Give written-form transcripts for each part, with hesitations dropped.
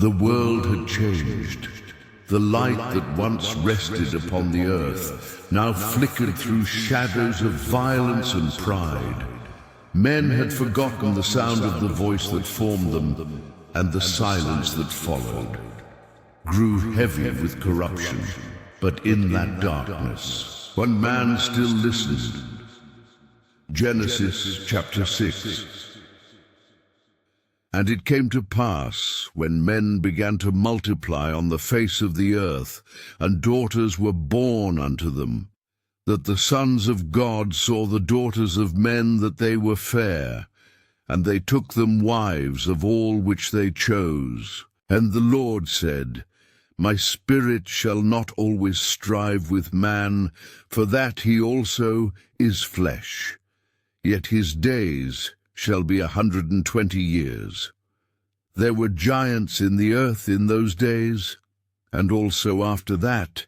The world had changed. The light that once rested upon the earth now flickered through shadows of violence and pride. Men had forgotten the sound of the voice that formed them, and the silence that followed grew heavy with corruption. But in that darkness, one man still listened. Genesis chapter 6. And it came to pass, when men began to multiply on the face of the earth, and daughters were born unto them, that the sons of God saw the daughters of men that they were fair, and they took them wives of all which they chose. And the Lord said, My spirit shall not always strive with man, for that he also is flesh. Yet his days shall be 120 years. There were giants in the earth in those days, and also after that,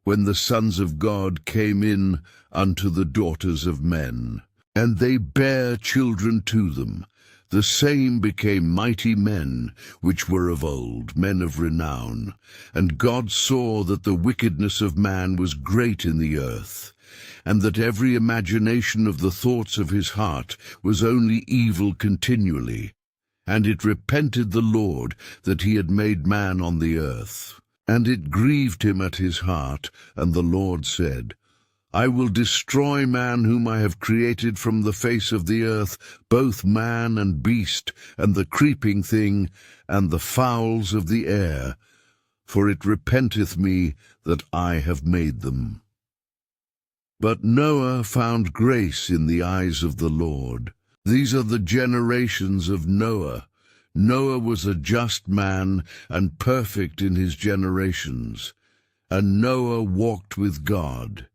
when the sons of God came in unto the daughters of men. And they bare children to them. The same became mighty men, which were of old, men of renown. And God saw that the wickedness of man was great in the earth, and that every imagination of the thoughts of his heart was only evil continually. And it repented the Lord that he had made man on the earth. And it grieved him at his heart, and the Lord said, I will destroy man whom I have created from the face of the earth, both man and beast, and the creeping thing, and the fowls of the air, for it repenteth me that I have made them. But Noah found grace in the eyes of the Lord. These are the generations of Noah. Noah was a just man and perfect in his generations. And Noah walked with God.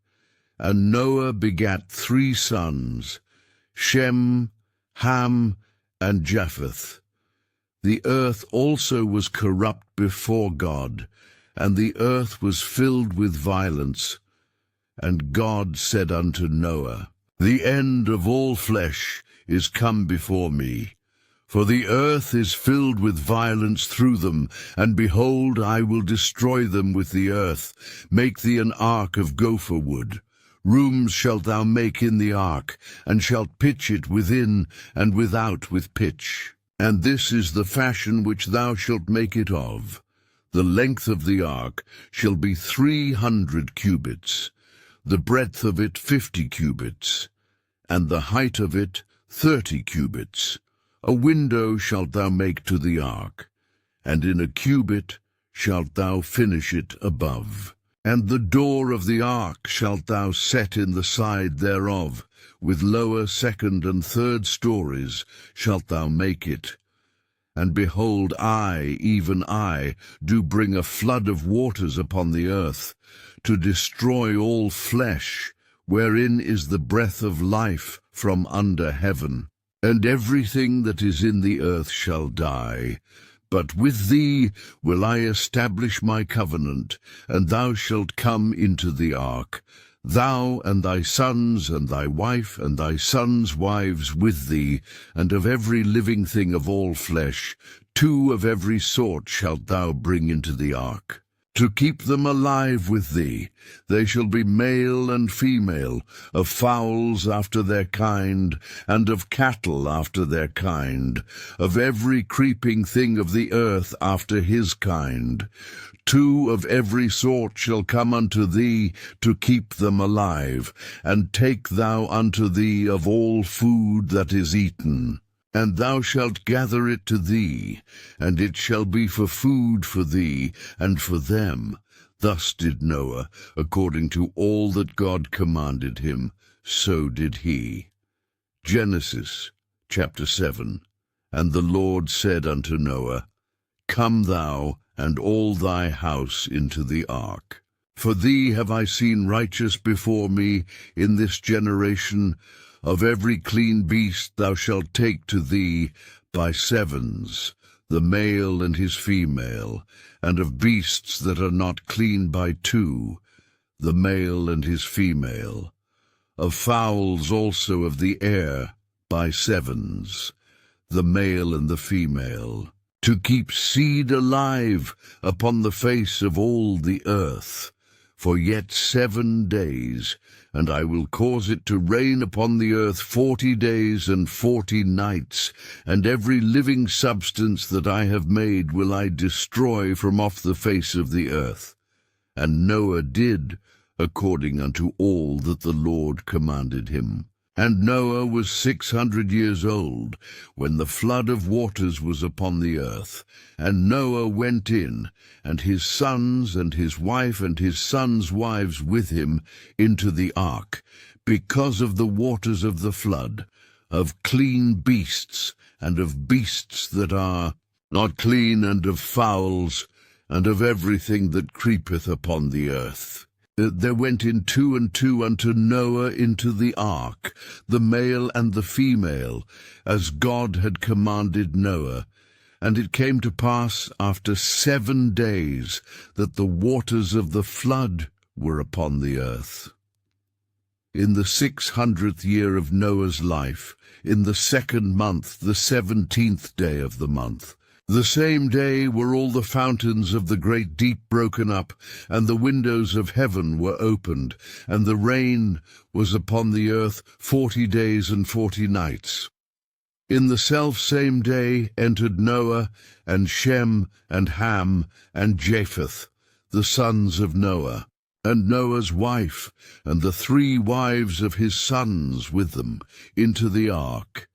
And Noah begat 3 sons, Shem, Ham, and Japheth. The earth also was corrupt before God, and the earth was filled with violence. And God said unto Noah, The end of all flesh is come before me, for the earth is filled with violence through them, and behold, I will destroy them with the earth. Make thee an ark of gopher wood. Rooms shalt thou make in the ark, and shalt pitch it within and without with pitch. And this is the fashion which thou shalt make it of. The length of the ark shall be 300 cubits, the breadth of it 50 cubits, and the height of it 30 cubits. A window shalt thou make to the ark, and in a cubit shalt thou finish it above. And the door of the ark shalt thou set in the side thereof, with lower, second, and third stories shalt thou make it. And behold, I, even I, do bring a flood of waters upon the earth, to destroy all flesh, wherein is the breath of life from under heaven. And everything that is in the earth shall die. But with thee will I establish my covenant, and thou shalt come into the ark, thou and thy sons, and thy wife, and thy sons' wives with thee, and of every living thing of all flesh, 2 of every sort shalt thou bring into the ark. To keep them alive with thee, they shall be male and female, of fowls after their kind, and of cattle after their kind, of every creeping thing of the earth after his kind. 2 of every sort shall come unto thee to keep them alive, and take thou unto thee of all food that is eaten. And thou shalt gather it to thee, and it shall be for food for thee and for them. Thus did Noah, according to all that God commanded him, so did he. Genesis chapter 7. And the Lord said unto Noah, Come thou and all thy house into the ark. For thee have I seen righteous before me in this generation. Of every clean beast thou shalt take to thee by 7s, the male and his female, and of beasts that are not clean by 2, the male and his female. Of fowls also of the air by 7s, the male and the female. to keep seed alive upon the face of all the earth, for yet 7 days, and I will cause it to rain upon the earth 40 days and 40 nights, and every living substance that I have made will I destroy from off the face of the earth. And Noah did according unto all that the Lord commanded him. And Noah was 600 years old when the flood of waters was upon the earth. And Noah went in, and his sons and his wife and his sons' wives with him, into the ark, because of the waters of the flood, of clean beasts, and of beasts that are not clean, and of fowls, and of everything that creepeth upon the earth. There went in 2 and 2 unto Noah into the ark, the male and the female, as God had commanded Noah. And it came to pass after 7 days that the waters of the flood were upon the earth. In the 600th year of Noah's life, in the 2nd month, the 17th day of the month, the same day were all the fountains of the great deep broken up, and the windows of heaven were opened, and the rain was upon the earth 40 days and 40 nights. In the selfsame day entered Noah, and Shem, and Ham, and Japheth, the sons of Noah, and Noah's wife, and the 3 wives of his sons with them, into the ark.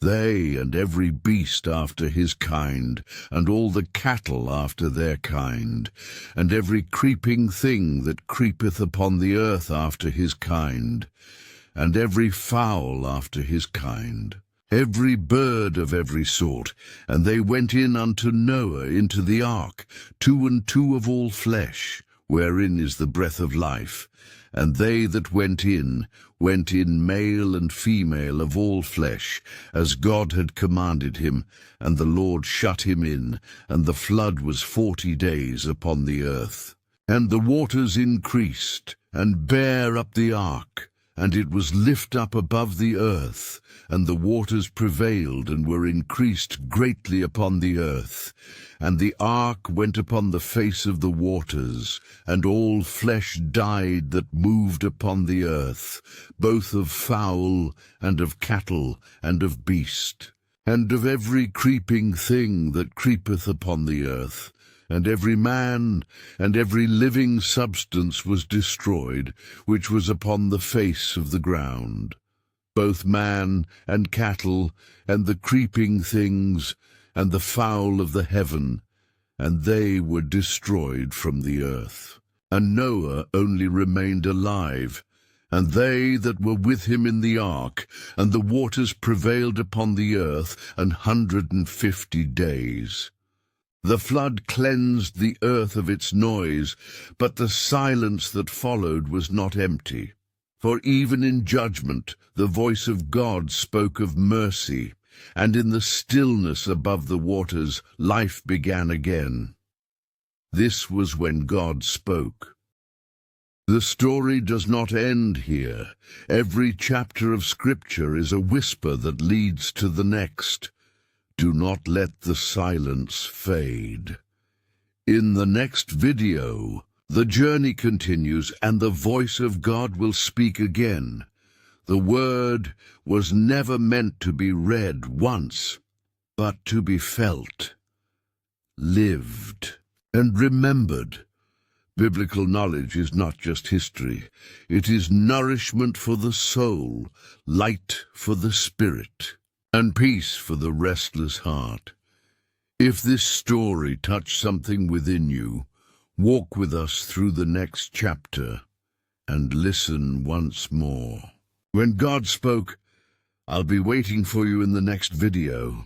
They and every beast after his kind, and all the cattle after their kind, and every creeping thing that creepeth upon the earth after his kind, and every fowl after his kind, every bird of every sort. And they went in unto Noah into the ark, 2 and 2 of all flesh, wherein is the breath of life. And they that went in male and female of all flesh, as God had commanded him, and the Lord shut him in, and the flood was 40 days upon the earth. And the waters increased, and bare up the ark, and it was lift up above the earth, and the waters prevailed and were increased greatly upon the earth. And the ark went upon the face of the waters, and all flesh died that moved upon the earth, both of fowl, and of cattle, and of beast, and of every creeping thing that creepeth upon the earth. And every man and every living substance was destroyed, which was upon the face of the ground, both man and cattle, and the creeping things, and the fowl of the heaven, and they were destroyed from the earth. And Noah only remained alive, and they that were with him in the ark, and the waters prevailed upon the earth 150 days. The flood cleansed the earth of its noise, but the silence that followed was not empty. For even in judgment the voice of God spoke of mercy, and in the stillness above the waters life began again. This was when God spoke. The story does not end here. Every chapter of Scripture is a whisper that leads to the next. Do not let the silence fade. In the next video, the journey continues and the voice of God will speak again. The word was never meant to be read once, but to be felt, lived, and remembered. Biblical knowledge is not just history. It is nourishment for the soul, light for the spirit, and peace for the restless heart. If this story touched something within you, walk with us through the next chapter and listen once more. When God spoke, I'll be waiting for you in the next video.